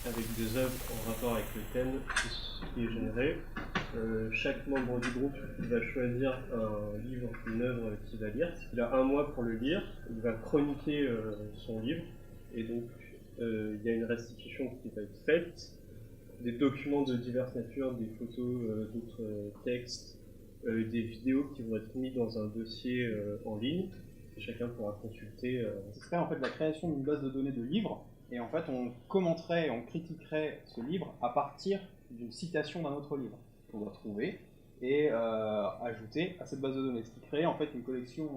avec des œuvres en rapport avec le thème qui est généré. Chaque membre du groupe va choisir un livre, une œuvre qu'il va lire. Il a un mois pour le lire, il va chroniquer son livre, et donc il y a une restitution qui va être faite, des documents de diverses natures, des photos, d'autres textes, des vidéos qui vont être mis dans un dossier en ligne, et chacun pourra consulter. Ce serait en fait la création d'une base de données de livres, et en fait on commenterait, on critiquerait ce livre à partir d'une citation d'un autre livre qu'on doit trouver et ajouter à cette base de données, ce qui crée en fait une collection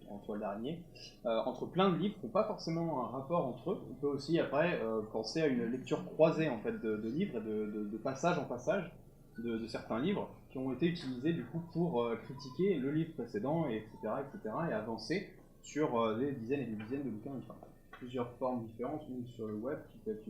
en toile d'araignée entre plein de livres qui n'ont pas forcément un rapport entre eux. On peut aussi après penser à une lecture croisée en fait de livres et de passage en passage de certains livres qui ont été utilisés du coup pour critiquer le livre précédent, et etc., et avancer sur des dizaines et des dizaines de bouquins différents. Plusieurs formes différentes, une sur le web qui peut être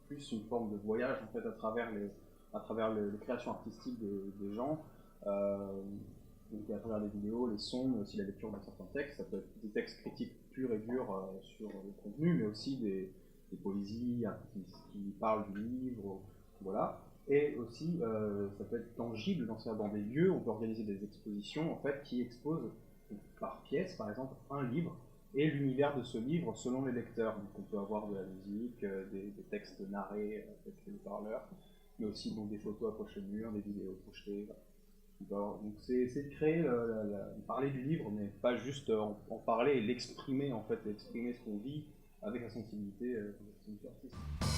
plus une forme de voyage en fait à travers les créations artistiques des gens, donc à travers les vidéos, les sons, mais aussi la lecture d'un certain texte. Ça peut être des textes critiques purs et durs sur le contenu, mais aussi des poésies qui parlent du livre, voilà. Et aussi, ça peut être tangible dans des lieux. On peut organiser des expositions en fait qui exposent par pièce, par exemple, un livre et l'univers de ce livre selon les lecteurs. Donc on peut avoir de la musique, des textes narrés avec les parleurs, mais aussi donc, des photos accrochées au mur, des vidéos projetées. Voilà. Donc c'est de créer, parler du livre, mais pas juste en parler et l'exprimer en fait, exprimer ce qu'on vit avec la sensibilité artistique.